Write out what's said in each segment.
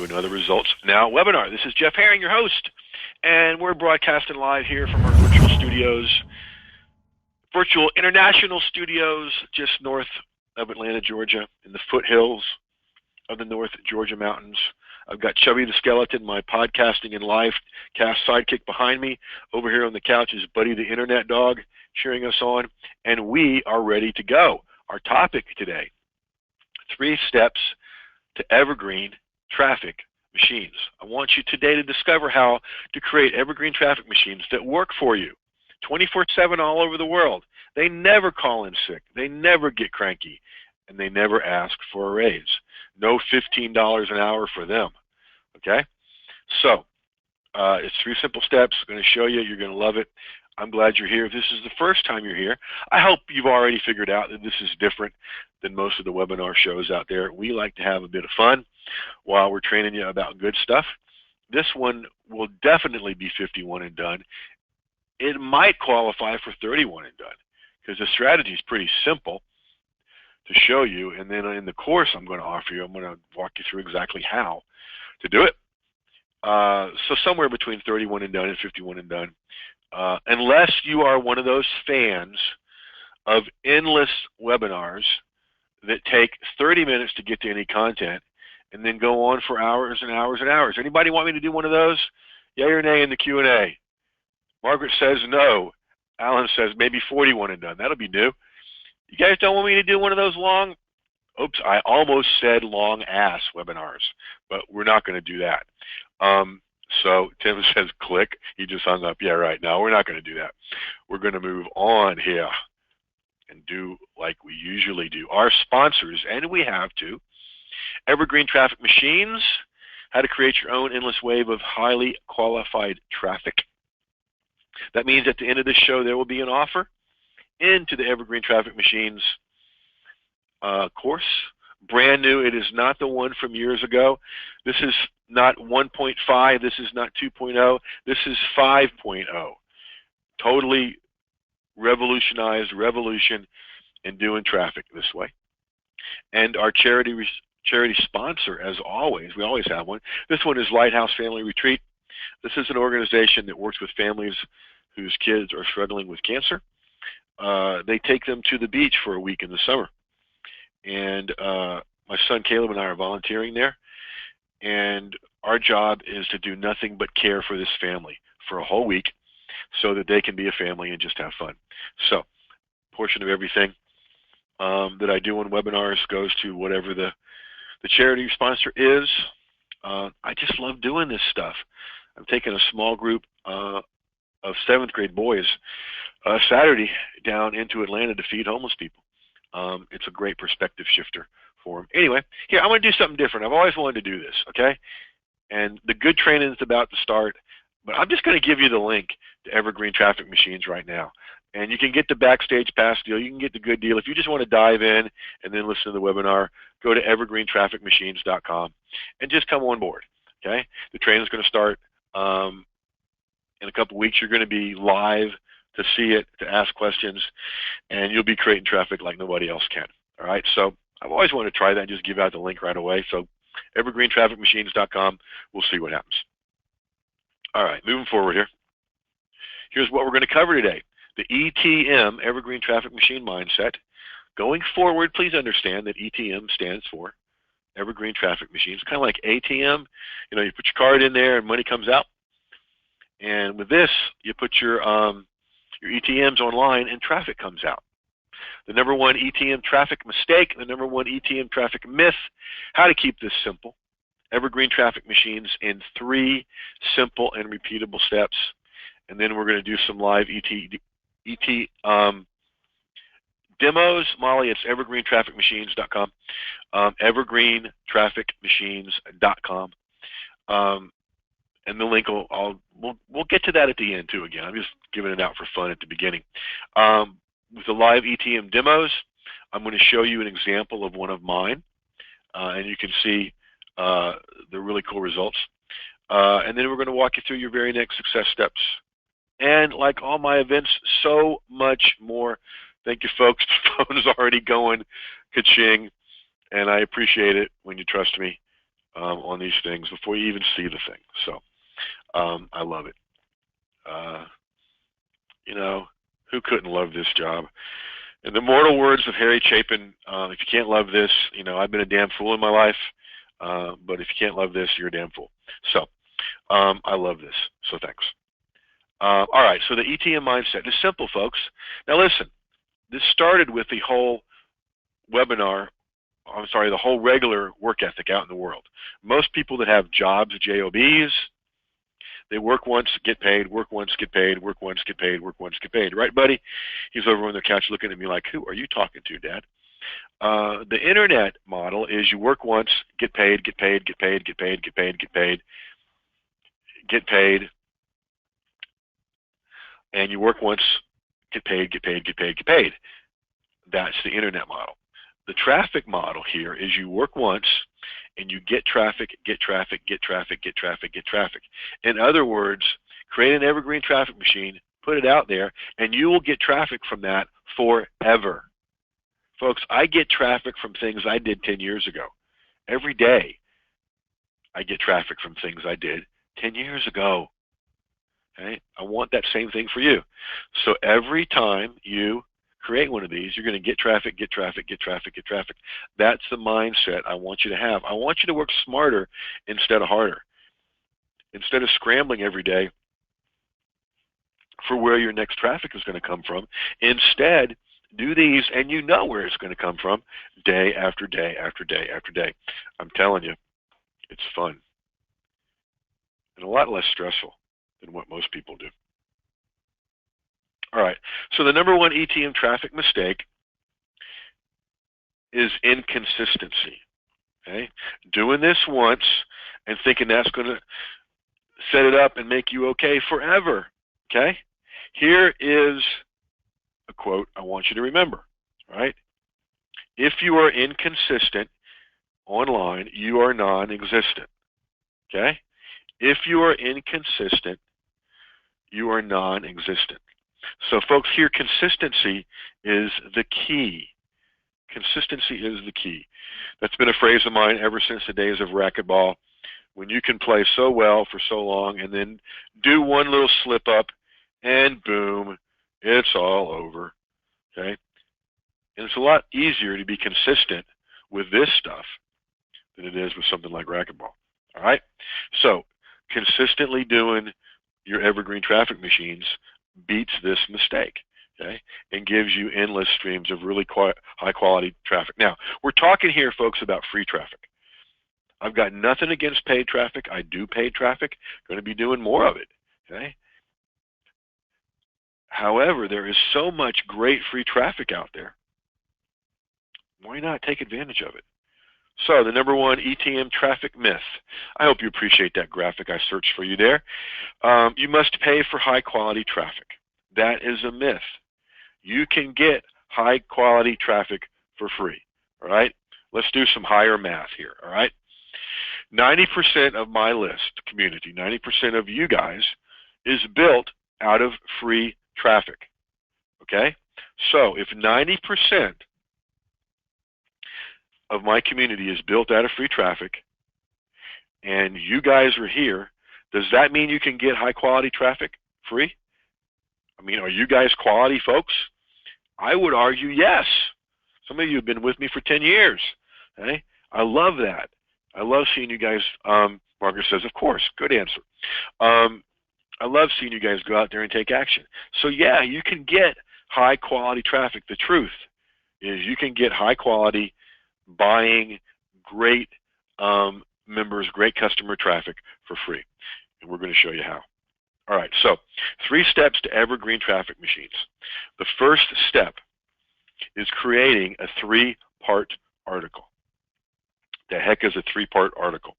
to another Results Now webinar. This is Jeff Herring, your host, and we're broadcasting live here from our virtual studios, virtual international studios just north of Atlanta, Georgia, in the foothills of the North Georgia mountains. I've got Chubby the Skeleton, my podcasting and live cast sidekick behind me. Over here on the couch is Buddy the Internet Dog cheering us on, and we are ready to go. Our topic today, 3 steps to evergreen traffic machines. I want you today to discover how to create evergreen traffic machines that work for you 24/7 all over the world. They never call in sick, they never get cranky, and they never ask for a raise. No $15 an hour for them. Okay? So, it's 3 simple steps. I'm going to show you. You're going to love it. I'm glad you're here. If this is the first time you're here, I hope you've already figured out that this is different than most of the webinar shows out there. We like to have a bit of fun while we're training you about good stuff. This one will definitely be 51 and done. It might qualify for 31 and done because the strategy is pretty simple to show you, and then in the course I'm going to offer you, I'm going to walk you through exactly how to do it. So somewhere between 31 and done and 51 and done. Unless you are one of those fans of endless webinars that take 30 minutes to get to any content and then go on for hours and hours and hours. Anybody want me to do one of those? Yay or nay in the Q&A. Margaret says no. Alan says maybe 41 and done. That'll be new. You guys don't want me to do one of those long? Oops, I almost said long ass webinars, but we're not going to do that. So Tim says click. He just hung up. Yeah, right. No, we're not going to do that. We're going to move on here and do like we usually do. Our sponsors, and we have to, Evergreen Traffic Machines, how to create your own endless wave of highly qualified traffic. That means at the end of this show there will be an offer into the Evergreen Traffic Machines course. Brand new. It is not the one from years ago. This is not 1.5. This is not 2.0. This is 5.0. Totally revolutionized revolution in doing traffic this way. And our charity sponsor, as always, we always have one. This one is Lighthouse Family Retreat. This is an organization that works with families whose kids are struggling with cancer. They take them to the beach for a week in the summer. And my son Caleb and I are volunteering there, and our job is to do nothing but care for this family for a whole week so that they can be a family and just have fun. So a portion of everything that I do on webinars goes to whatever the charity sponsor is. I just love doing this stuff. I'm taking a small group of 7th grade boys Saturday down into Atlanta to feed homeless people. It's a great perspective shifter for them. Anyway, here, I'm going to do something different. I've always wanted to do this, okay? And the good training is about to start, but I'm just going to give you the link to Evergreen Traffic Machines right now. And you can get the Backstage Pass deal. You can get the good deal. If you just want to dive in and then listen to the webinar, go to evergreentrafficmachines.com and just come on board, okay? The training is going to start in a couple weeks. You're going to be live to see it, to ask questions, and you'll be creating traffic like nobody else can. All right, so I've always wanted to try that and just give out the link right away. So evergreentrafficmachines.com, we'll see what happens. All right, moving forward here. Here's what we're going to cover today. The ETM, Evergreen Traffic Machine Mindset. Going forward, please understand that ETM stands for Evergreen Traffic Machines. Kind of like ATM. You know, you put your card in there and money comes out. And with this, you put your ETMs online and traffic comes out. The #1 ETM Traffic Mistake, the #1 ETM Traffic Myth, how to keep this simple. Evergreen Traffic Machines in 3 simple and repeatable steps. And then we're going to do some live ET demos. Molly, it's evergreentrafficmachines.com. Evergreentrafficmachines.com. And the link we'll get to that at the end too. Again, I'm just giving it out for fun at the beginning. With the live ETM demos, I'm going to show you an example of one of mine, and you can see the really cool results. And then we're going to walk you through your very next success steps. And like all my events, so much more. Thank you, folks. The phone is already going ka-ching, and I appreciate it when you trust me on these things before you even see the thing. So I love it. You know, who couldn't love this job? In the mortal words of Harry Chapin, if you can't love this, you know, I've been a damn fool in my life, but if you can't love this, you're a damn fool. So I love this, so thanks. All right, so the ETM mindset is simple, folks. Now listen, this started with the whole webinar, the whole regular work ethic out in the world. Most people that have jobs, JOBs, they work once, get paid, work once, get paid, work once, get paid, work once, get paid. Right, buddy? He's over on the couch looking at me like, who are you talking to, Dad? The internet model is you work once, get paid, get paid, get paid, get paid, get paid, get paid, get paid, and you work once, get paid, get paid, get paid, get paid. That's the internet model. The traffic model here is you work once and you get traffic, get traffic, get traffic, get traffic, get traffic. In other words, create an evergreen traffic machine, put it out there, and you will get traffic from that forever. Folks, I get traffic from things I did 10 years ago. Every day I get traffic from things I did 10 years ago. Okay? I want that same thing for you. So every time you create one of these, you're going to get traffic, get traffic, get traffic, get traffic. That's the mindset I want you to have. I want you to work smarter instead of harder. Instead of scrambling every day for where your next traffic is going to come from, instead do these and you know where it's going to come from day after day after day after day. I'm telling you, it's fun and a lot less stressful than what most people do. All right, so the number one ETM traffic mistake is inconsistency. Okay, doing this once and thinking that's going to set it up and make you okay forever. Okay, here is a quote I want you to remember. All right, if you are inconsistent online, you are non-existent. Okay, if you are inconsistent, you are non-existent. So folks, here consistency is the key. Consistency is the key. That's been a phrase of mine ever since the days of racquetball. When you can play so well for so long and then do one little slip up and boom, it's all over. Okay? And it's a lot easier to be consistent with this stuff than it is with something like racquetball. All right? So consistently doing your evergreen traffic machines beats this mistake, okay, and gives you endless streams of really high quality traffic. Now, we're talking here, folks, about free traffic. I've got nothing against paid traffic. I do paid traffic, going to be doing more of it, okay? However, there is so much great free traffic out there. Why not take advantage of it? So the number one ETM traffic myth. I hope you appreciate that graphic I searched for you there. You must pay for high quality traffic. That is a myth. You can get high quality traffic for free. All right? Let's do some higher math here. All right? 90% of my list community, 90% of you guys, is built out of free traffic. Okay? So if 90% of my community is built out of free traffic and you guys are here, does that mean you can get high quality traffic free? I mean, are you guys quality folks? I would argue yes. Some of you have been with me for 10 years. Okay? I love that. I love seeing you guys, Margaret says, of course, good answer. I love seeing you guys go out there and take action. So yeah, you can get high quality traffic. The truth is you can get high quality buying great members, great customer traffic for free. And we're going to show you how. All right, so 3 steps to evergreen traffic machines. The first step is creating a 3-part article. The heck is a 3-part article?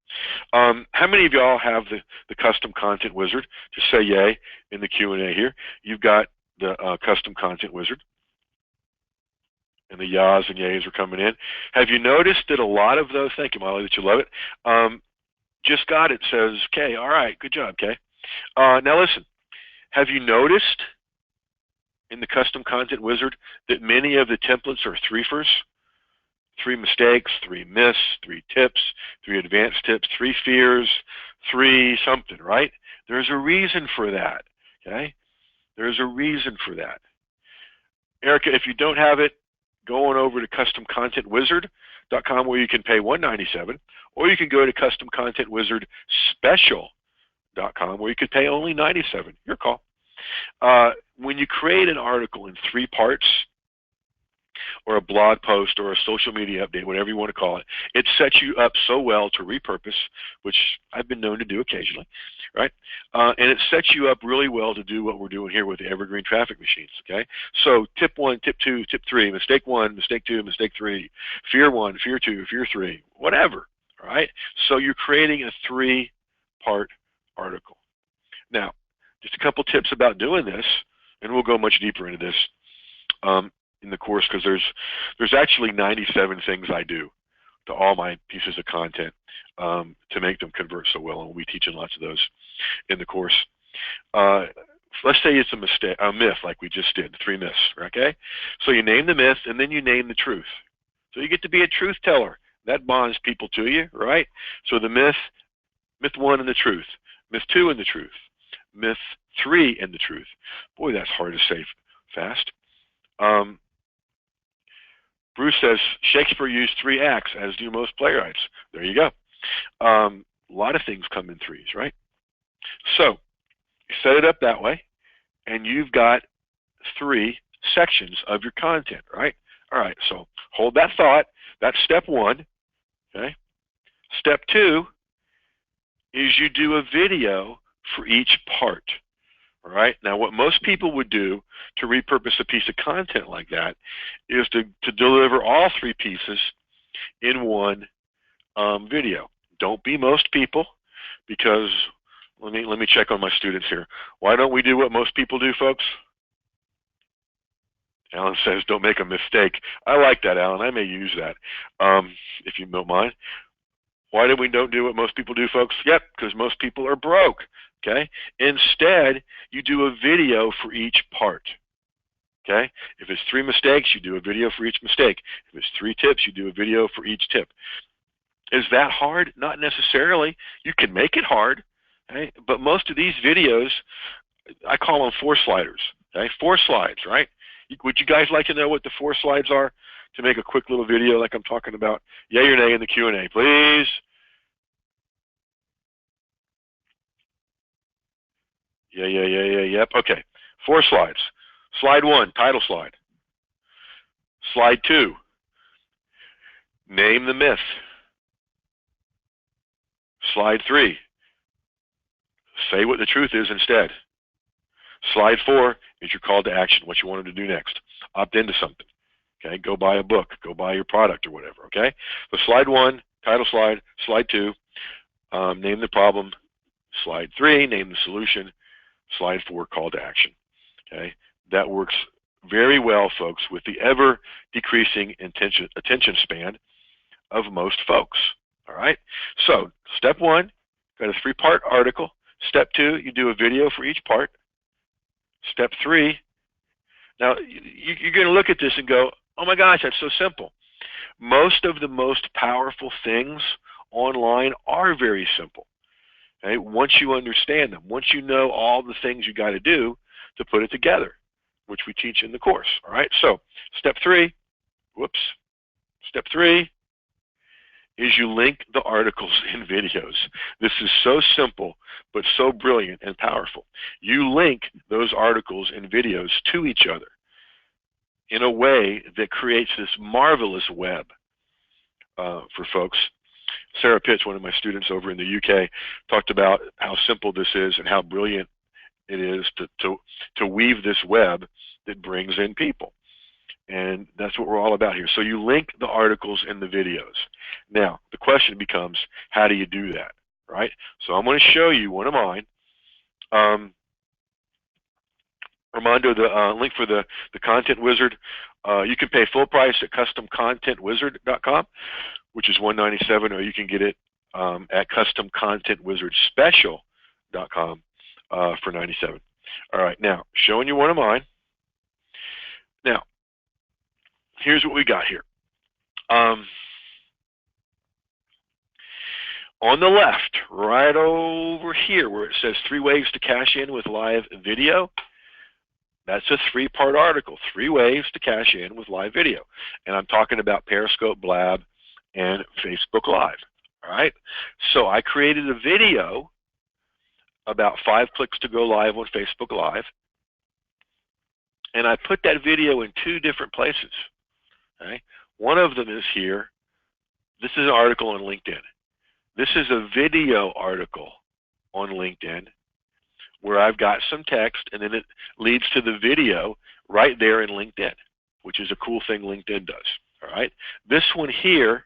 How many of y'all have the custom content wizard? Just say yay in the Q&A here. You've got the custom content wizard. And the yas and yays are coming in. Have you noticed that a lot of those, thank you, Molly, that you love it, just got it, says, Kay, all right, good job, Kay. Now listen, have you noticed in the custom content wizard that many of the templates are threefers? 3 mistakes, 3 myths, 3 tips, 3 advanced tips, 3 fears, 3 something, right? There's a reason for that, okay? There's a reason for that. Erica, if you don't have it, go on over to customcontentwizard.com where you can pay $197, or you can go to customcontentwizardspecial.com where you could pay only $97. Your call. When you create an article in 3 parts, or a blog post, or a social media update, whatever you want to call it, it sets you up so well to repurpose, which I've been known to do occasionally, right? And it sets you up really well to do what we're doing here with the Evergreen traffic machines, okay? So tip 1, tip 2, tip 3, mistake 1, mistake 2, mistake 3, fear 1, fear 2, fear 3, whatever, all right? So you're creating a 3-part article. Now, just a couple tips about doing this, and we'll go much deeper into this in the course, because there's actually 97 things I do to all my pieces of content to make them convert so well, and we'll be teaching lots of those in the course. Let's say it's a myth like we just did, 3 myths, okay? So you name the myth, and then you name the truth. So you get to be a truth teller. That bonds people to you, right? So the myth 1 and the truth, myth 2 and the truth, myth 3 and the truth. Boy, that's hard to say fast. Bruce says, Shakespeare used 3 acts, as do most playwrights. There you go. A lot of things come in 3s, right? So, you set it up that way, and you've got 3 sections of your content, right? All right, so hold that thought. That's step 1, okay? Step 2 is you do a video for each part. All right. Now, what most people would do to repurpose a piece of content like that is to deliver all 3 pieces in one video. Don't be most people, because let me check on my students here. Why don't we do what most people do, folks? Alan says, don't make a mistake. I like that, Alan. I may use that if you don't mind. Why do we don't do what most people do, folks? Yep, because most people are broke. Okay. Instead, you do a video for each part. Okay. If it's 3 mistakes, you do a video for each mistake. If it's 3 tips, you do a video for each tip. Is that hard? Not necessarily. You can make it hard. Okay? But most of these videos, I call them 4 sliders. Okay. 4 slides, right? Would you guys like to know what the 4 slides are to make a quick little video like I'm talking about? Yay or nay in the Q&A, please. Yep. Okay. 4 slides. Slide 1, title slide. Slide 2, name the myth. Slide 3, say what the truth is instead. Slide 4 is your call to action, what you want them to do next. Opt into something. Okay, go buy a book, go buy your product or whatever. Okay, so slide 1, title slide. Slide 2, name the problem. Slide 3, name the solution. Slide 4, call to action. Okay, that works very well, folks, with the ever decreasing attention span of most folks. All right, so step 1, got a 3-part article. Step 2, you do a video for each part. Step 3, now you're going to look at this and go, oh my gosh, that's so simple. Most of the most powerful things online are very simple. Okay? Once you understand them, once you know all the things you got to do to put it together, which we teach in the course. All right, so step 3, step 3 is you link the articles in videos. This is so simple, but so brilliant and powerful. You link those articles and videos to each other in a way that creates this marvelous web for folks. Sarah Pitts, one of my students over in the UK, talked about how simple this is and how brilliant it is to weave this web that brings in people. And that's what we're all about here. So you link the articles and the videos. Now, the question becomes, how do you do that, right? So I'm going to show you one of mine. Armando, the link for the Content Wizard, you can pay full price at customcontentwizard.com, which is $197, or you can get it at customcontentwizardspecial.com for $97. All right, now, showing you one of mine. Now, here's what we got here. Um, on the left, right over here where it says 3 ways to cash in with live video, that's a 3-part article, 3 ways to cash in with live video. And I'm talking about Periscope, Blab, and Facebook Live. All right. So I created a video about 5 clicks to go live on Facebook Live. And I put that video in 2 different places. Okay. One of them is here. This is an article on LinkedIn. This is a video article on LinkedIn where I've got some text and then it leads to the video right there in LinkedIn, which is a cool thing LinkedIn does. All right. This one here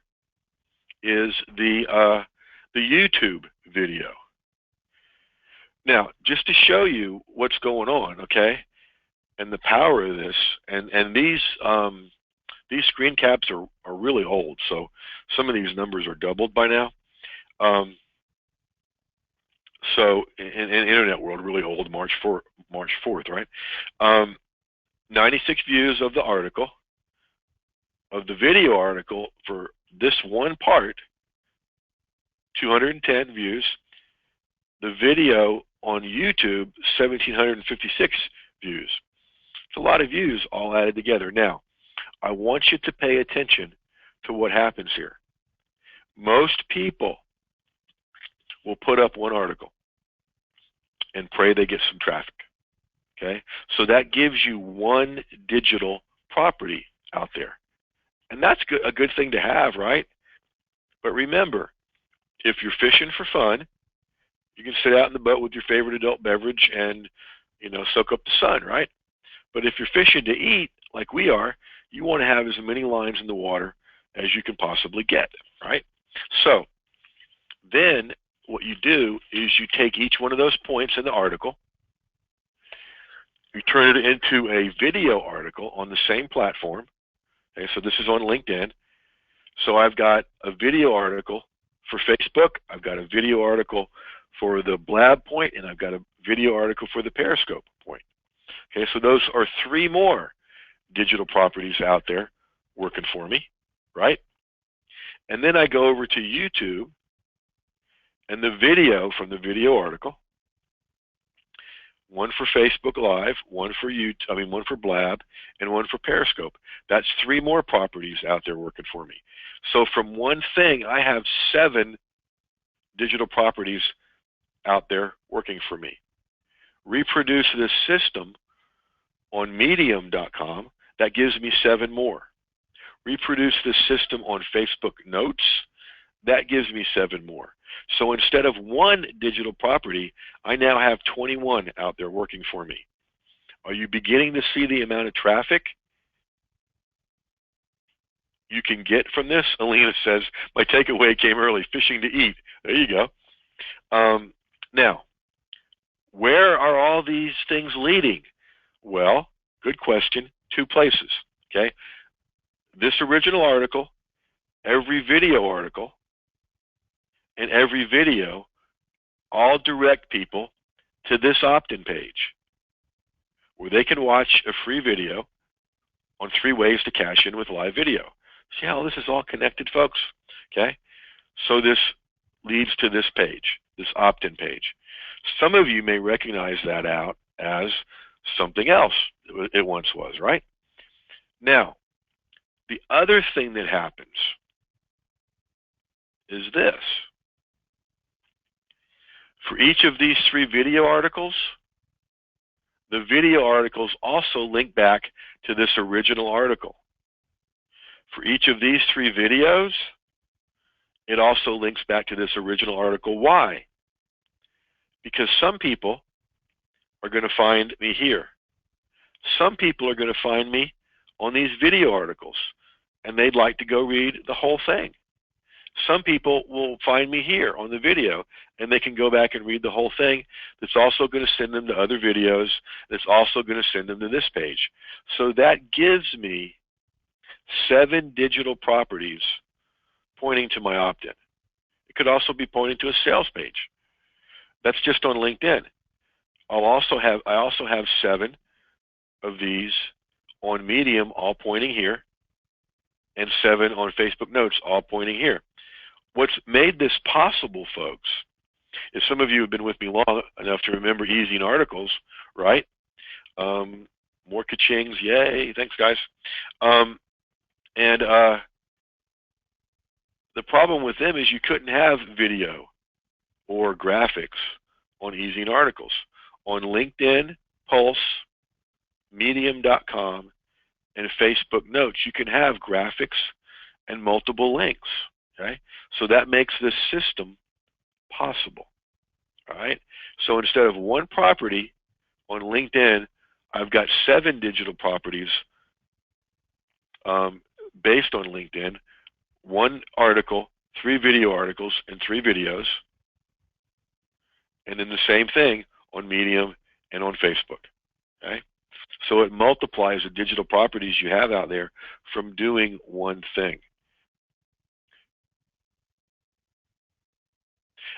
is the YouTube video. Now, just to show you what's going on, okay, and the power of this, and these screen caps are really old, so some of these numbers are doubled by now. So in internet world, really old, March 4th, right? 96 views of the article, of the video article for this one part, 210 views. The video on YouTube, 1,756 views. It's a lot of views all added together. Now, I want you to pay attention to what happens here. Most people will put up one article and pray they get some traffic. Okay, so that gives you one digital property out there, and that's a good thing to have, right? But remember, if you're fishing for fun, you can sit out in the boat with your favorite adult beverage and, you know, soak up the sun, right? But if you're fishing to eat, like we are, you want to have as many lines in the water as you can possibly get, right? So then what you do is you take each one of those points in the article, you turn it into a video article on the same platform. Okay, so this is on LinkedIn. So I've got a video article for Facebook, I've got a video article for the Blab point, and I've got a video article for the Periscope point. Okay, so those are 3 more digital properties out there working for me, right? And then I go over to YouTube and the video from the video article, one for Facebook Live, one for one for Blab, and one for Periscope. That's 3 more properties out there working for me. So from one thing, I have 7 digital properties out there working for me. Reproduce this system on medium.com, that gives me 7 more. Reproduce this system on Facebook Notes, that gives me 7 more. So instead of 1 digital property, I now have 21 out there working for me. Are you beginning to see the amount of traffic you can get from this? Alina says, my takeaway came early, fishing to eat. There you go. Now, where are all these things leading? Well, good question, 2 places, okay? This original article, every video article, and every video all direct people to this opt-in page where they can watch a free video on 3 ways to cash in with live video. See how this is all connected, folks? Okay? So this leads to this page, this opt-in page. Some of you may recognize that out as something else it once was, right? Now, the other thing that happens is this. For each of these 3 video articles, the video articles also link back to this original article. For each of these 3 videos, it also links back to this original article. Why? Because some people are going to find me here. Some people are going to find me on these video articles, and they'd like to go read the whole thing. Some people will find me here on the video, and they can go back and read the whole thing. That's also going to send them to other videos. That's also going to send them to this page. So that gives me 7 digital properties pointing to my opt-in. It could also be pointing to a sales page. That's just on LinkedIn. I also have 7 of these on Medium, all pointing here, and 7 on Facebook Notes, all pointing here. What's made this possible, folks, is some of you have been with me long enough to remember easing articles, right? More ka-chings, yay, thanks guys. The problem with them is you couldn't have video or graphics on easing articles. On LinkedIn, Pulse, Medium.com, and Facebook Notes, you can have graphics and multiple links, okay? So that makes this system possible, all right? So instead of one property on LinkedIn, I've got 7 digital properties based on LinkedIn, 1 article, 3 video articles, and 3 videos, and then the same thing on Medium and on Facebook, okay? So it multiplies the digital properties you have out there from doing one thing.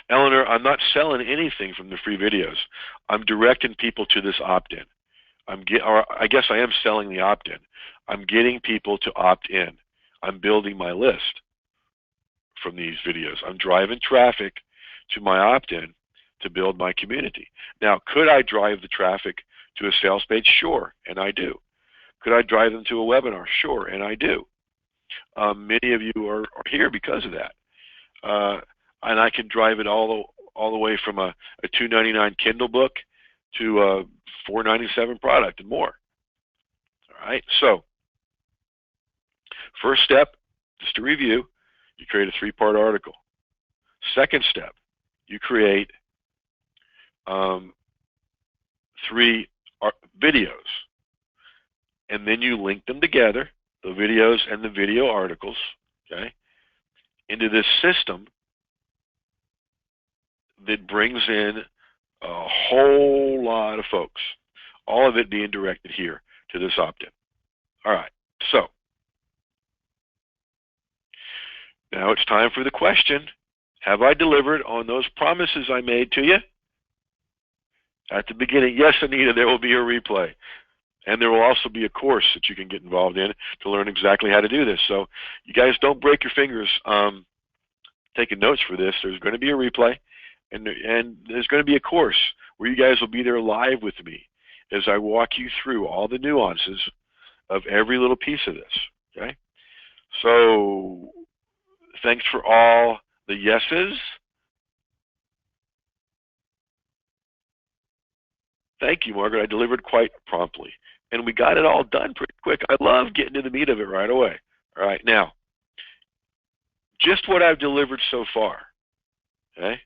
Eleanor, I'm not selling anything from the free videos. I'm directing people to this opt-in. Or I guess I am selling the opt-in. I'm getting people to opt in. I'm building my list from these videos. I'm driving traffic to my opt-in to build my community. Now, could I drive the traffic to a sales page? Sure, and I do. Could I drive them to a webinar? Sure, and I do. Many of you are here because of that. And I can drive it all the way from a $2.99 Kindle book to a $4.97 product and more. All right, so first step, just to review, you create a 3-part article. Second step, you create 3 videos, and then you link them together, the videos and the video articles, okay, into this system that brings in a whole lot of folks, all of it being directed here to this opt-in. All right, so now it's time for the question. Have I delivered on those promises I made to you? At the beginning, yes, Anita, there will be a replay. And there will also be a course that you can get involved in to learn exactly how to do this. So you guys don't break your fingers taking notes for this. There's going to be a replay, and there's going to be a course where you guys will be there live with me as I walk you through all the nuances of every little piece of this, okay? So thanks for all the yeses. Thank you, Margaret. I delivered quite promptly. And we got it all done pretty quick. I love getting to the meat of it right away. All right, now, just what I've delivered so far, okay?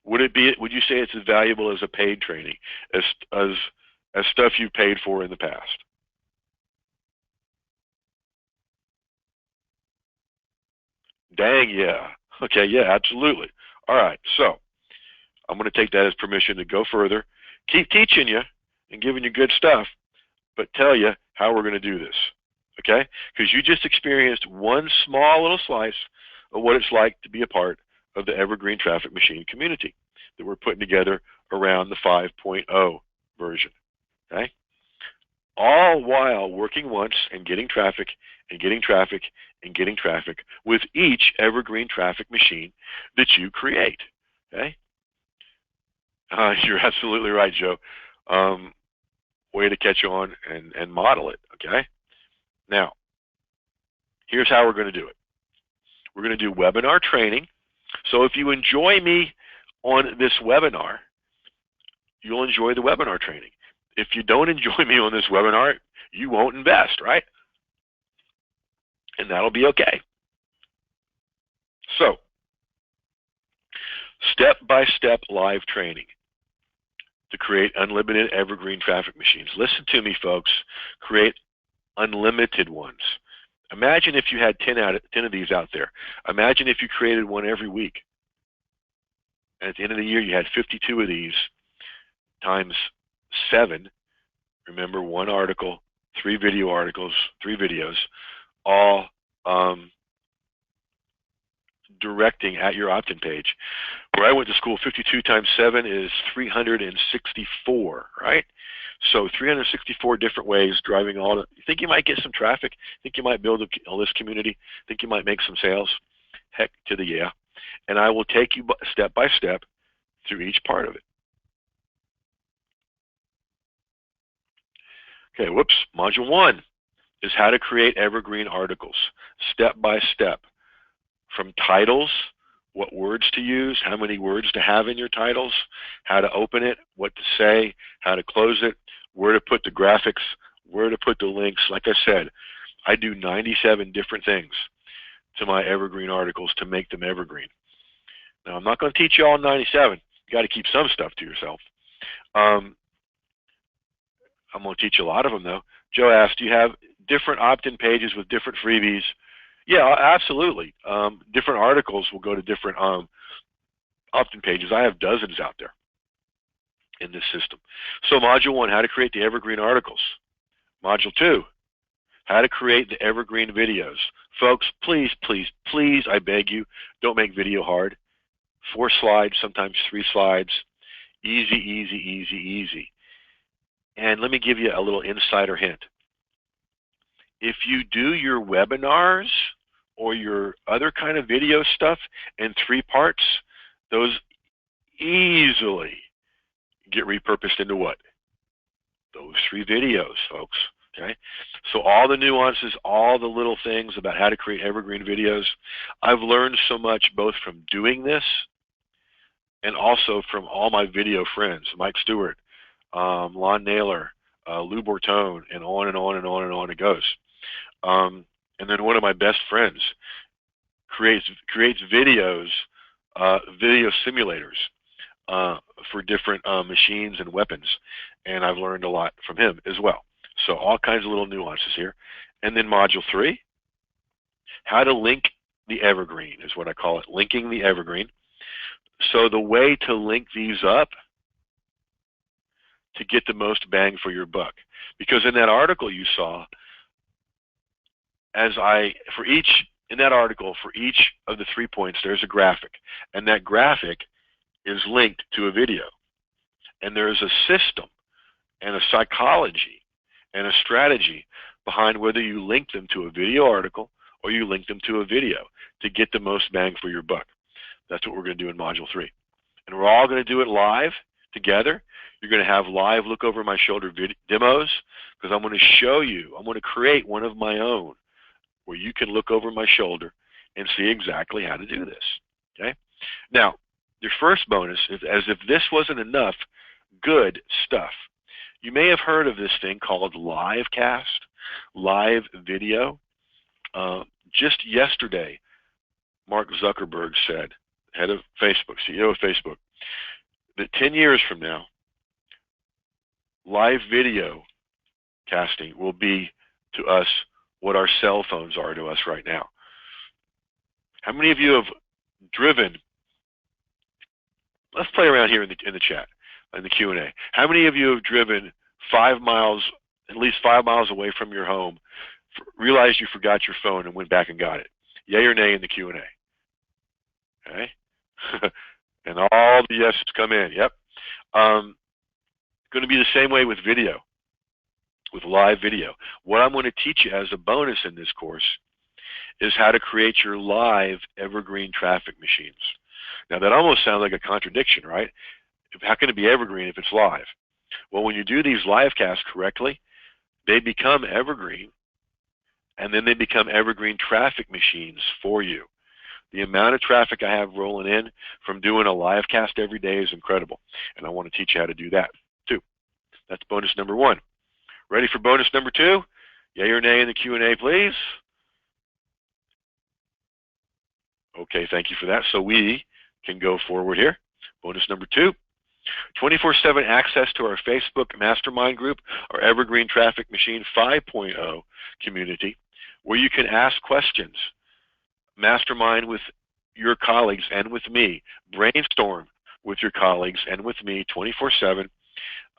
Would you say it's as valuable as a paid training, as stuff you've paid for in the past? Dang, yeah. Okay, yeah, absolutely. All right, so I'm going to take that as permission to go further, keep teaching you and giving you good stuff, but tell you how we're going to do this, okay? Because you just experienced one small little slice of what it's like to be a part of the Evergreen Traffic Machine community that we're putting together around the 5.0 version, okay? All while working once and getting traffic and getting traffic and getting traffic with each Evergreen Traffic Machine that you create, okay? You're absolutely right, Joe. Way to catch on and model it, okay? Now, here's how we're going to do it. We're going to do webinar training. So if you enjoy me on this webinar, you'll enjoy the webinar training. If you don't enjoy me on this webinar, you won't invest, right? And that'll be okay. So, step-by-step live training to create unlimited Evergreen Traffic Machines. Listen to me, folks. Create unlimited ones. Imagine if you had 10 of these out there. Imagine if you created one every week. And at the end of the year, you had 52 of these times 7. Remember, 1 article, 3 video articles, 3 videos, all directing at your opt-in page. Where I went to school, 52 times 7 is 364, right? So 364 different ways, driving all the, you think you might get some traffic? Think you might build a list community? Think you might make some sales? Heck to the yeah. And I will take you step by step through each part of it. Okay, whoops. Module 1 is how to create evergreen articles, step by step, from titles, what words to use, how many words to have in your titles, how to open it, what to say, how to close it, where to put the graphics, where to put the links. Like I said, I do 97 different things to my evergreen articles to make them evergreen. Now, I'm not going to teach you all 97. You got to keep some stuff to yourself. I'm going to teach you a lot of them, though. Joe asked, do you have different opt-in pages with different freebies? Yeah, absolutely. Different articles will go to different opt-in pages. I have dozens out there in this system. So Module 1, how to create the evergreen articles. Module 2, how to create the evergreen videos. Folks, please, please, please, I beg you, don't make video hard. 4 slides, sometimes 3 slides. Easy, easy, easy, easy. And let me give you a little insider hint. If you do your webinars or your other kind of video stuff in 3 parts, those easily get repurposed into what? Those 3 videos, folks. Okay? So all the nuances, all the little things about how to create evergreen videos, I've learned so much both from doing this and also from all my video friends, Mike Stewart, Lon Naylor, Lou Bortone, and on and on and on and on it goes. And then one of my best friends creates videos, video simulators for different machines and weapons, and I've learned a lot from him as well. So all kinds of little nuances here. And then Module 3, how to link the evergreen is what I call it, linking the evergreen. So the way to link these up to get the most bang for your buck. Because in that article you saw, in that article, for each of the 3 points, there's a graphic. And that graphic is linked to a video. And there's a system and a psychology and a strategy behind whether you link them to a video article or you link them to a video to get the most bang for your buck. That's what we're going to do in Module 3. And we're all going to do it live together. You're going to have live look over my shoulder demos because I'm going to show you, I'm going to create one of my own where you can look over my shoulder and see exactly how to do this. Okay? Now, your first bonus is, as if this wasn't enough good stuff, you may have heard of this thing called Livecast, live video. Just yesterday, Mark Zuckerberg said, head of Facebook, CEO of Facebook, that 10 years from now, live video casting will be to us what our cell phones are to us right now. How many of you have driven? Let's play around here in the chat, in the Q&A. How many of you have driven 5 miles, at least 5 miles away from your home, realized you forgot your phone and went back and got it? Yay or nay in the Q&A? Okay. And all the yeses come in. Yep. Going to be the same way with video, with live video. What I'm going to teach you as a bonus in this course is how to create your live evergreen traffic machines. Now that almost sounds like a contradiction, right? How can it be evergreen if it's live? Well, when you do these live casts correctly, they become evergreen, and then they become evergreen traffic machines for you. The amount of traffic I have rolling in from doing a live cast every day is incredible, and I want to teach you how to do that too. That's bonus number 1. Ready for bonus number 2? Yay or nay in the Q&A, please? Okay, thank you for that. So we can go forward here. Bonus number 2, 24/7 access to our Facebook mastermind group, our Evergreen Traffic Machine 5.0 community, where you can ask questions, mastermind with your colleagues and with me, brainstorm with your colleagues and with me 24/7.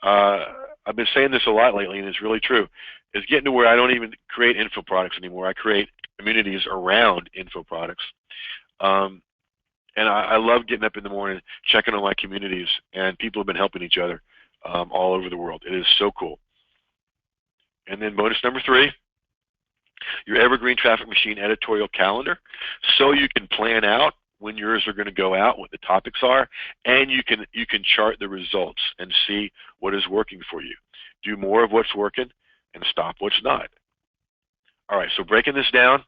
I've been saying this a lot lately, and it's really true. It's getting to where I don't even create info products anymore. I create communities around info products. And I love getting up in the morning, checking on my communities, and people have been helping each other all over the world. It is so cool. And then bonus number 3, your Evergreen Traffic Machine editorial calendar, so you can plan out when yours are going to go out, what the topics are, and you can chart the results and see what is working for you. Do more of what's working and stop what's not. All right, so breaking this down,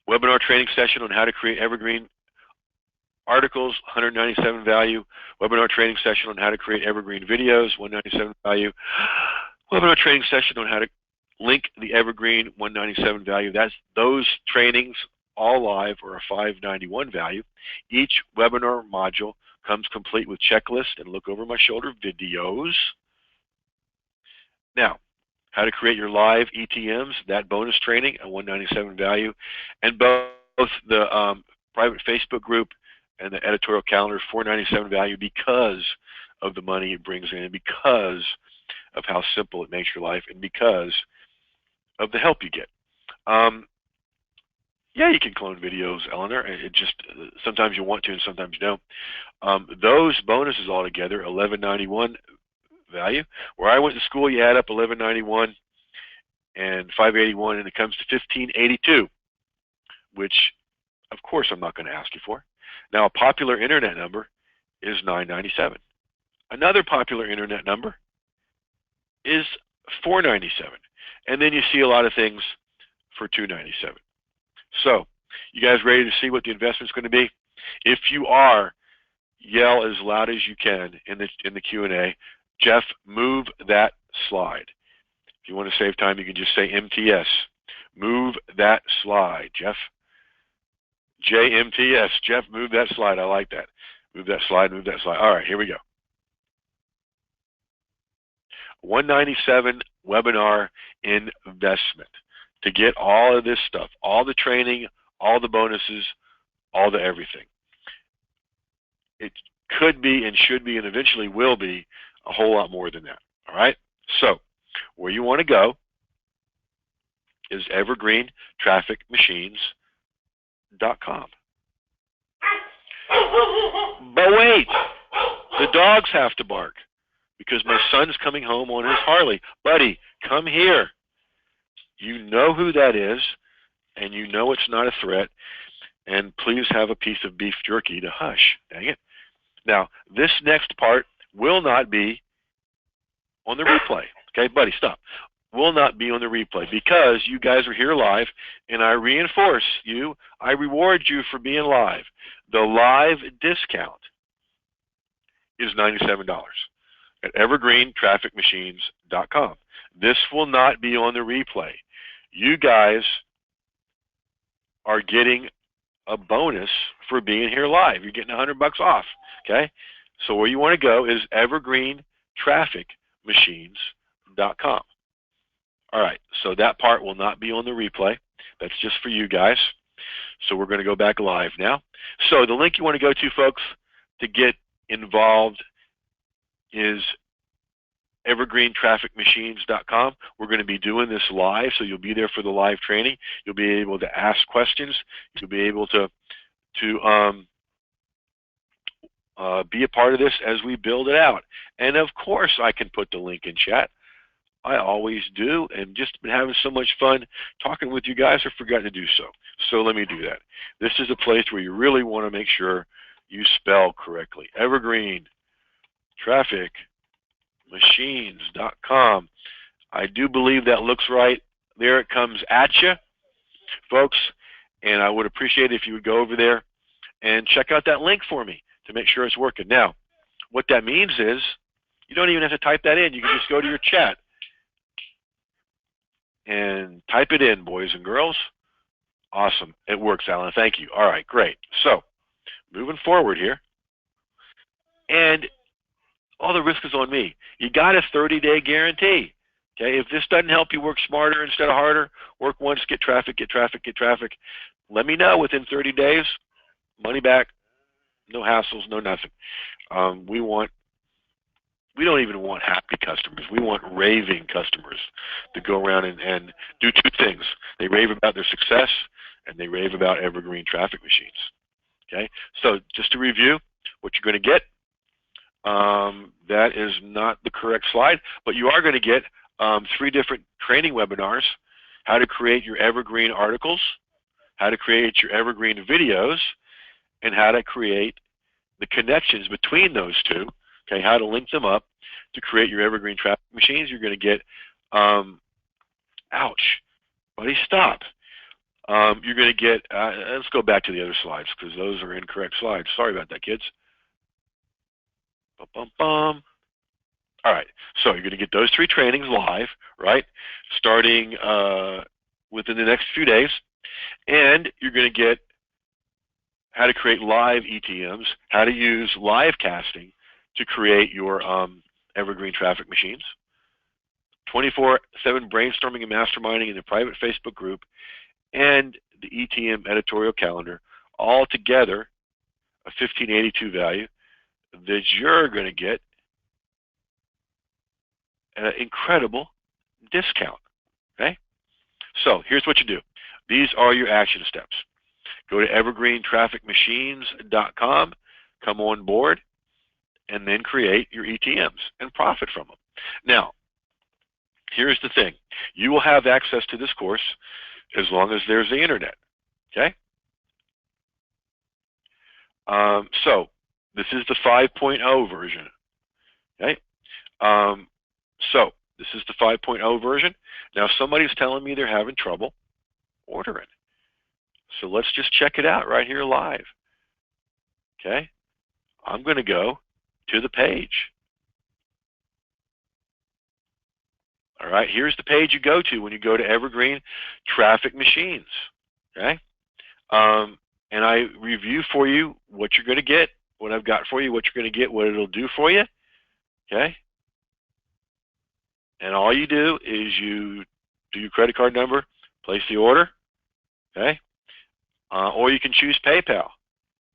webinar training session on how to create Evergreen articles, 197 value. Webinar training session on how to create Evergreen videos, 197 value. Webinar training session on how to link the Evergreen, 197 value. Those trainings, all live, are a 591 value. Each webinar module comes complete with checklist and look over my shoulder videos. Now, how to create your live ETMs, that bonus training, a 197 value, and both the private Facebook group and the editorial calendar, 497 value, because of the money it brings in, and because of how simple it makes your life, and because of the help you get. Yeah, you can clone videos, Eleanor. It just sometimes you want to and sometimes you don't. Those bonuses altogether, 1191 value. Where I went to school, you add up 1191 and 581, and it comes to 1582, which, of course, I'm not going to ask you for. Now, a popular internet number is 997. Another popular internet number is 497. And then you see a lot of things for 297. So, you guys ready to see what the investment's going to be? If you are, yell as loud as you can in the Q&A. Jeff, move that slide. If you want to save time, you can just say MTS. Move that slide, Jeff. JMTS. Jeff, move that slide. I like that. Move that slide, move that slide. All right, here we go. 197 webinar investment to get all of this stuff, all the training, all the bonuses, all the everything. It could be and should be and eventually will be a whole lot more than that. All right? So, where you want to go is evergreentrafficmachines.com. But wait, the dogs have to bark because my son's coming home on his Harley. Buddy, come here. You know who that is, and you know it's not a threat, and please have a piece of beef jerky to hush. Dang it. Now, this next part will not be on the replay. Okay, buddy, stop. Will not be on the replay because you guys are here live, and I reinforce you. I reward you for being live. The live discount is $97 at evergreentrafficmachines.com. This will not be on the replay. You guys are getting a bonus for being here live. You're getting $100 off. Okay, so where you want to go is evergreentrafficmachines.com. All right, so that part will not be on the replay. That's just for you guys. So we're going to go back live now. So the link you want to go to, folks, to get involved is evergreentrafficmachines.com. We're going to be doing this live, so you'll be there for the live training. You'll be able to ask questions. You'll be able to be a part of this as we build it out. And of course, I can put the link in chat. I always do, and just been having so much fun talking with you guys, I forgot to do so. So let me do that. This is a place where you really want to make sure you spell correctly. evergreentrafficmachines.com. I do believe that looks right. There it comes at you, folks, and I would appreciate it if you would go over there and check out that link for me to make sure it's working. Now, what that means is you don't even have to type that in. You can just go to your chat and type it in, boys and girls. Awesome. It works, Alan. Thank you. All right, great. So, moving forward here, and all the risk is on me. You got a 30-day guarantee. Okay, if this doesn't help you work smarter instead of harder, work once, get traffic, get traffic, get traffic. Let me know within 30 days. Money back, no hassles, no nothing. We don't even want happy customers. We want raving customers to go around and do two things. They rave about their success, and they rave about Evergreen Traffic Machines. Okay, so just to review, what you're going to get, That is not the correct slide, but you are going to get 3 different training webinars: how to create your evergreen articles, how to create your evergreen videos, and how to create the connections between those two. Okay, how to link them up to create your evergreen traffic machines. You're going to get, ouch, buddy, stop. You're going to get, let's go back to the other slides because those are incorrect slides. Sorry about that, kids. Bum, bum, bum. All right, so you're going to get those 3 trainings live, right, starting within the next few days, and you're going to get how to create live ETMs, how to use live casting to create your evergreen traffic machines, 24/7 brainstorming and masterminding in the private Facebook group, and the ETM editorial calendar, all together a 1582 value that you're going to get an incredible discount. Okay, so here's what you do. These are your action steps. Go to evergreentrafficmachines.com, come on board, and then create your ETMs and profit from them. Now, here's the thing. You will have access to this course as long as there's the internet. Okay? So this is the 5.0 version. Okay? So this is the 5.0 version. Now somebody's telling me they're having trouble ordering. So let's just check it out right here live. Okay? I'm going to go to the page. All right, here's the page you go to when you go to Evergreen Traffic Machines. Okay? And I review for you what you're going to get, what I've got for you, what you're going to get, what it'll do for you. Okay? And all you do is you do your credit card number, place the order. Okay? Or you can choose PayPal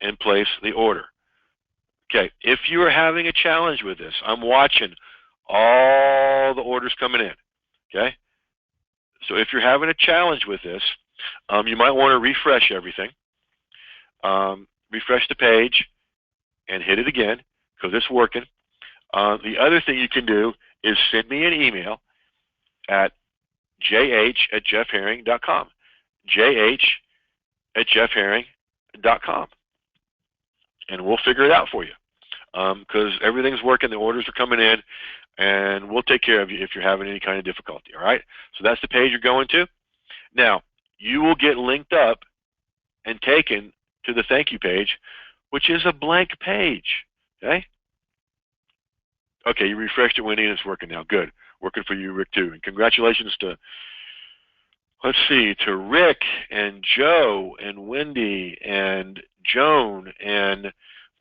and place the order. Okay, if you are having a challenge with this, I'm watching all the orders coming in. Okay? So if you're having a challenge with this, you might want to refresh everything. Refresh the page and hit it again because it's working. The other thing you can do is send me an email at jh@jeffherring.com. jh@jeffherring.com. And we'll figure it out for you because everything's working, the orders are coming in, and we'll take care of you if you're having any kind of difficulty, all right? So that's the page you're going to. Now, you will get linked up and taken to the thank you page, which is a blank page, okay? Okay, you refreshed it, Wendy, and it's working now. Good. Working for you, Rick, too. And congratulations to, let's see, to Rick and Joe and Wendy and Joan, and I'm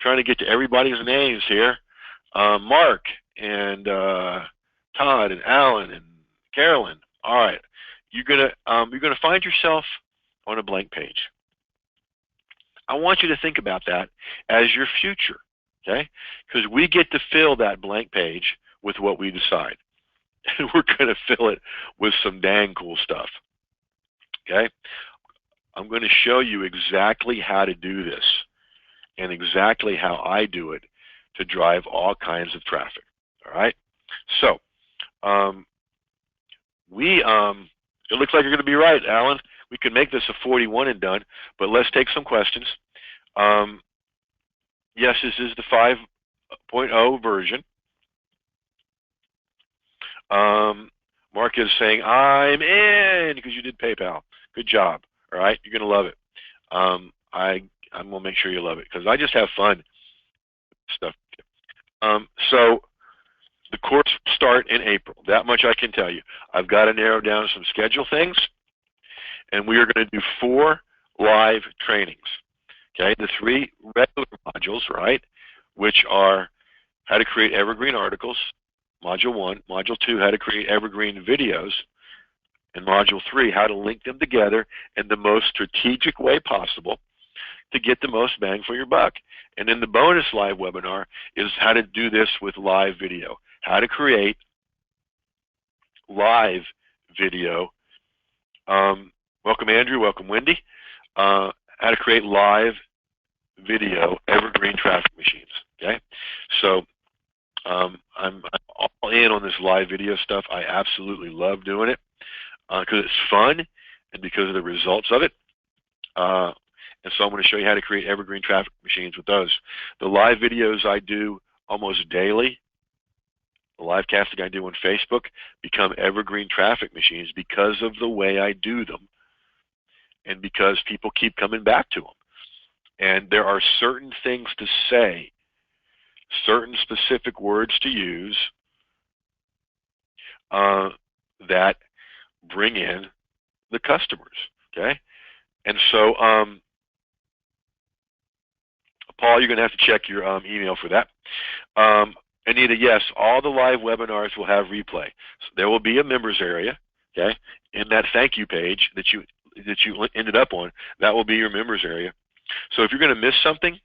trying to get to everybody's names here. Mark and Todd and Alan and Carolyn. All right, you're gonna find yourself on a blank page. I want you to think about that as your future, okay? Because we get to fill that blank page with what we decide, and we're going to fill it with some dang cool stuff. Okay? I'm going to show you exactly how to do this and exactly how I do it to drive all kinds of traffic. All right? So, it looks like you're going to be right, Alan. We can make this a 41 and done, but let's take some questions. Yes, this is the 5.0 version. Mark is saying, I'm in, because you did PayPal. Good job. All right, you're going to love it. I'm going to make sure you love it, because I just have fun stuff. So the course will start in April. That much I can tell you. I've got to narrow down some schedule things, and we are going to do 4 live trainings. Okay, the 3 regular modules, right, which are how to create evergreen articles, Module 1, Module 2, how to create evergreen videos, and Module 3, how to link them together in the most strategic way possible to get the most bang for your buck. And then the bonus live webinar is how to do this with live video, how to create live video. Welcome, Andrew. Welcome, Wendy. How to create live video evergreen traffic machines. Okay, so I'm all in on this live video stuff. I absolutely love doing it because it's fun and because of the results of it. And so I'm going to show you how to create evergreen traffic machines with those. The live videos I do almost daily, the live casting I do on Facebook, become evergreen traffic machines because of the way I do them and because people keep coming back to them. And there are certain things to say, certain specific words to use that bring in the customers, okay? And so, Paul, you're going to have to check your email for that. Anita, yes, all the live webinars will have replay. So there will be a members area, okay? In that thank you page that you ended up on, that will be your members area. So if you're going to miss something,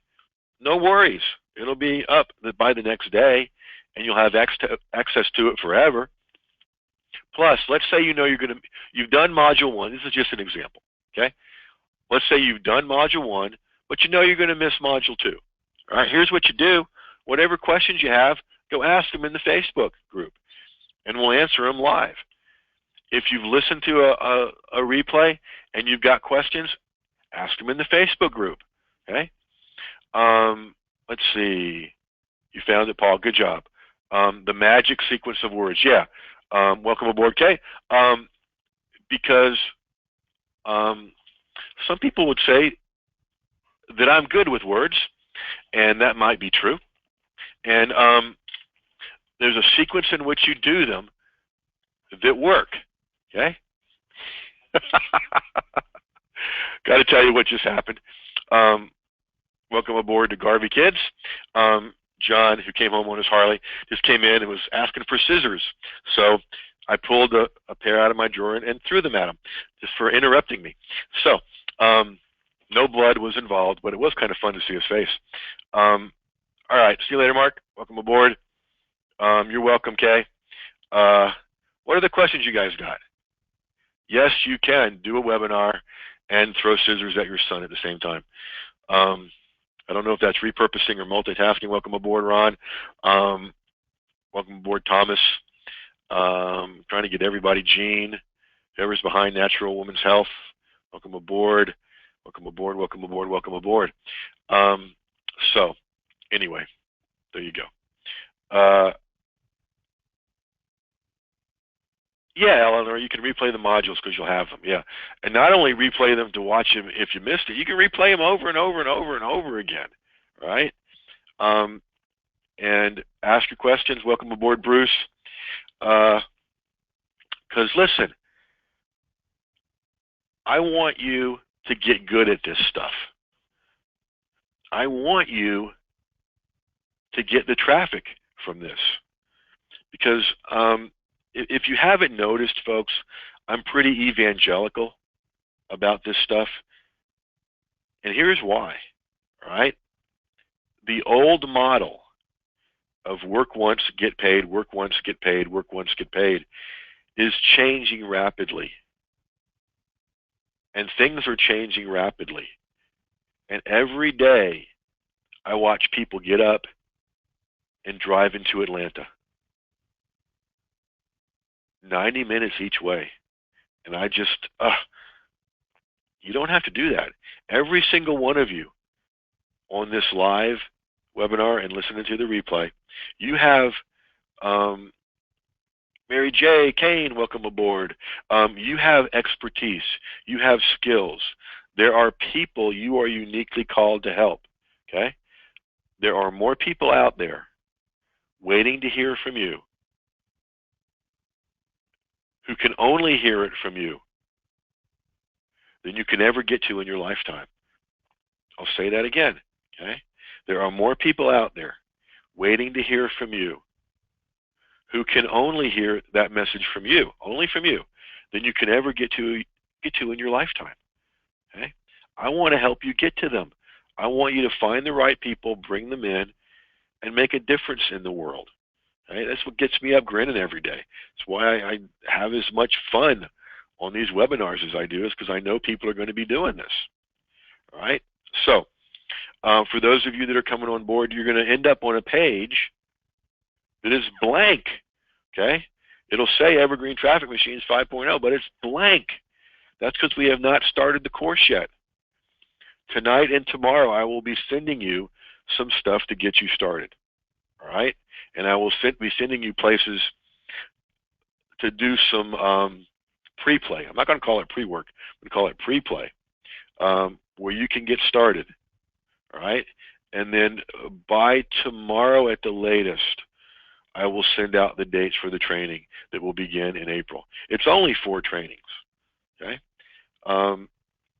no worries. It'll be up by the next day, and you'll have access to it forever. Plus, let's say you've done module 1. This is just an example, okay? Let's say you've done module 1, but you know you're going to miss module 2. All right, here's what you do. Whatever questions you have, go ask them in the Facebook group, and we'll answer them live. If you've listened to a replay and you've got questions, ask them in the Facebook group, okay? Let's see. You found it, Paul. Good job. The magic sequence of words. Yeah. Welcome aboard, Kay. Because some people would say that I'm good with words, and that might be true. And there's a sequence in which you do them that work, okay? Got to tell you what just happened. Welcome aboard to Garvey Kids. John, who came home on his Harley, just came in and was asking for scissors. So I pulled a pair out of my drawer and threw them at him just for interrupting me. So no blood was involved, but it was kind of fun to see his face. All right, see you later, Mark. Welcome aboard. You're welcome, Kay. What are the questions you guys got? Yes, you can do a webinar and throw scissors at your son at the same time. I don't know if that's repurposing or multitasking. Welcome aboard, Ron. Welcome aboard, Thomas. Trying to get everybody. Jean, whoever's behind Natural Women's Health. Welcome aboard. Welcome aboard. Welcome aboard. Welcome aboard. So, anyway, there you go. Yeah, Eleanor, you can replay the modules because you'll have them, yeah. And not only replay them to watch them if you missed it, you can replay them over and over and over and over again, right? And ask your questions. Welcome aboard, Bruce. Because listen, I want you to get good at this stuff. I want you to get the traffic from this. Because if you haven't noticed, folks, I'm pretty evangelical about this stuff. And here's why, all right? The old model of work once, get paid, work once, get paid, work once, get paid is changing rapidly. And things are changing rapidly. And every day I watch people get up and drive into Atlanta. 90 minutes each way. And I just, you don't have to do that. Every single one of you on this live webinar and listening to the replay, you have Mary J. Kane, welcome aboard. You have expertise. You have skills. There are people you are uniquely called to help, okay? There are more people out there waiting to hear from you who can only hear it from you than you can ever get to in your lifetime. I'll say that again, okay? There are more people out there waiting to hear from you who can only hear that message from you, only from you, than you can ever get to in your lifetime, okay? I want to help you get to them. I want you to find the right people, bring them in, and make a difference in the world. Right? That's what gets me up grinning every day. It's why I have as much fun on these webinars as I do, is because I know people are going to be doing this. All right? So, for those of you that are coming on board, you're going to end up on a page that is blank, okay? It'll say Evergreen Traffic Machines 5.0, but it's blank. That's because we have not started the course yet. Tonight and tomorrow, I will be sending you some stuff to get you started, all right? And I will be sending you places to do some pre-play. I'm not going to call it pre-work. I'm going to call it pre-play, where you can get started, all right? And then by tomorrow at the latest, I will send out the dates for the training that will begin in April. It's only 4 trainings, okay?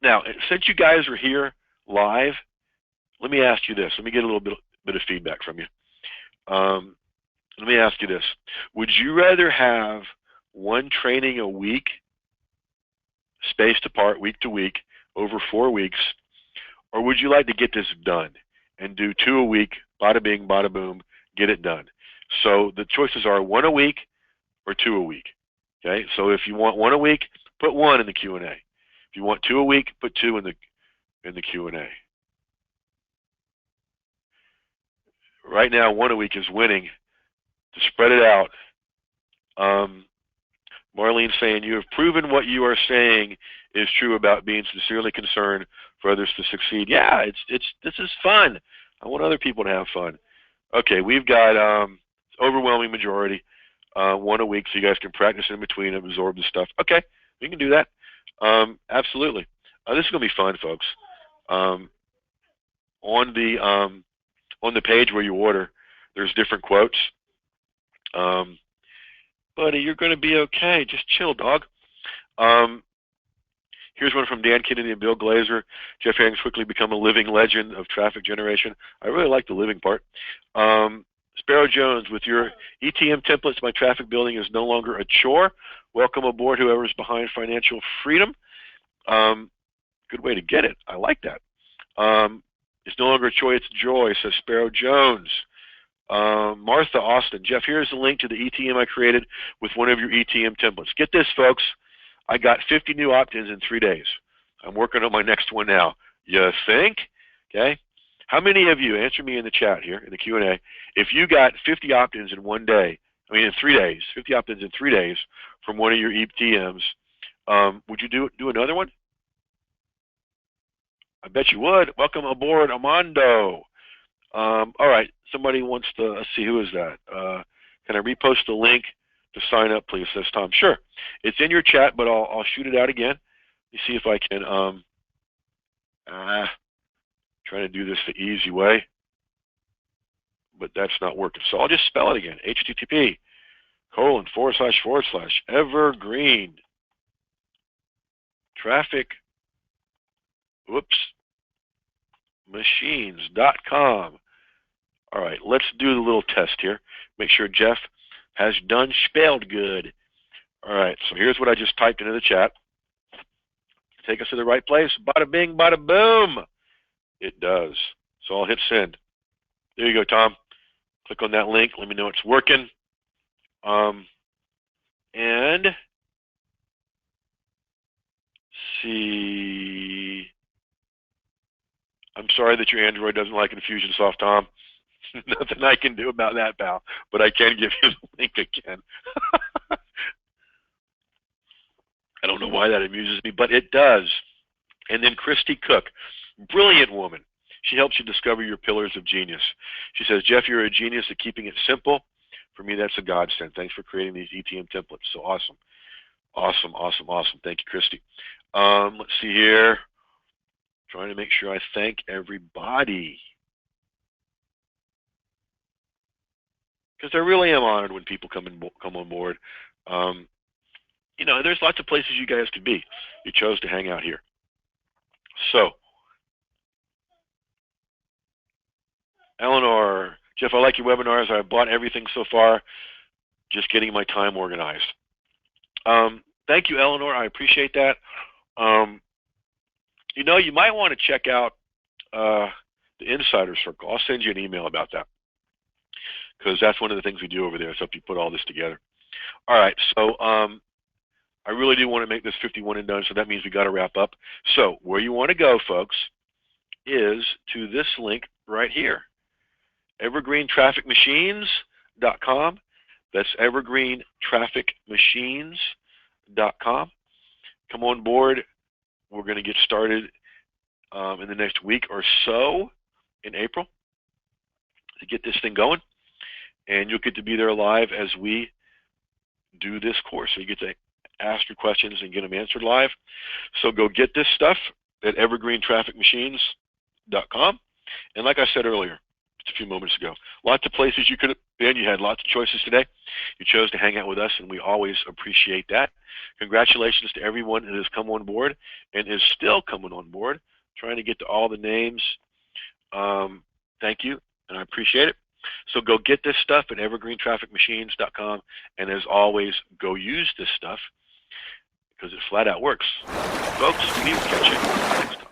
Now, since you guys are here live, let me ask you this. Let me get a little bit of feedback from you. Let me ask you this. Would you rather have 1 training a week, spaced apart week to week, over 4 weeks, or would you like to get this done and do 2 a week, bada bing, bada boom, get it done? So the choices are 1 a week or 2 a week. Okay, so if you want 1 a week, put 1 in the Q&A. If you want 2 a week, put 2 in the Q&A. Right now, 1 a week is winning. To spread it out, Marlene's saying, you have proven what you are saying is true about being sincerely concerned for others to succeed. Yeah, this is fun. I want other people to have fun. Okay, we've got overwhelming majority, 1 a week, so you guys can practice in between and absorb the stuff. Okay, we can do that. Absolutely. This is going to be fun, folks. On the page where you order, there's different quotes. Buddy, you're going to be okay. Just chill, dog. Here's one from Dan Kennedy and Bill Glazer. Jeff Herring's quickly become a living legend of traffic generation. I really like the living part. Sparrow Jones, with your ETM templates, my traffic building is no longer a chore. Welcome aboard, whoever's behind financial freedom. Good way to get it. I like that. It's no longer a chore, it's joy, says Sparrow Jones. Martha Austin, Jeff, here's the link to the ETM I created with one of your ETM templates. Get this, folks. I got 50 new opt-ins in 3 days. I'm working on my next one now. You think? Okay. How many of you, answer me in the chat here, in the Q&A, if you got 50 opt-ins in 1 day, I mean in 3 days, 50 opt-ins in 3 days from one of your ETMs, would you do another one? I bet you would. Welcome aboard, Armando. All right, somebody wants to, let's see, who is that? Can I repost the link to sign up, please, says Tom. Sure. It's in your chat, but I'll shoot it out again. Let me see if I can, trying to do this the easy way, but that's not working. So I'll just spell it again, http://evergreen traffic, machines.com. All right, let's do the little test here. Make sure Jeff has done spelled good. All right, so here's what I just typed into the chat. Take us to the right place. Bada bing, bada boom. It does. So I'll hit send. There you go, Tom. Click on that link. Let me know it's working. And see. I'm sorry that your Android doesn't like Infusionsoft, Tom. Nothing I can do about that, pal. But I can give you the link again. I don't know why that amuses me, but it does. And then Christy Cook, brilliant woman. She helps you discover your pillars of genius. She says, Jeff, you're a genius at keeping it simple. For me, that's a godsend. Thanks for creating these ETM templates. So awesome. Awesome, awesome, awesome. Thank you, Christy. Let's see here. Trying to make sure I thank everybody. Because I really am honored when people come on board. You know, there's lots of places you guys could be. You chose to hang out here. So, Eleanor, Jeff, I like your webinars. I've bought everything so far. Just getting my time organized. Thank you, Eleanor. I appreciate that. You know, you might want to check out the Insider Circle. I'll send you an email about that, because that's one of the things we do over there. It's help you put all this together. All right, so I really do want to make this 51 and done, so that means we got to wrap up. So where you want to go, folks, is to this link right here, Evergreen Traffic Machines evergreentrafficmachines.com. That's evergreentrafficmachines.com. Come on board. We're going to get started in the next week or so in April to get this thing going. And you'll get to be there live as we do this course. So you get to ask your questions and get them answered live. So go get this stuff at evergreentrafficmachines.com. And like I said earlier, just a few moments ago, lots of places you could have been. You had lots of choices today. You chose to hang out with us, and we always appreciate that. Congratulations to everyone that has come on board and is still coming on board, trying to get to all the names. Thank you, and I appreciate it. So go get this stuff at evergreentrafficmachines.com, and as always, go use this stuff because it flat out works. Folks, we will catch you next time.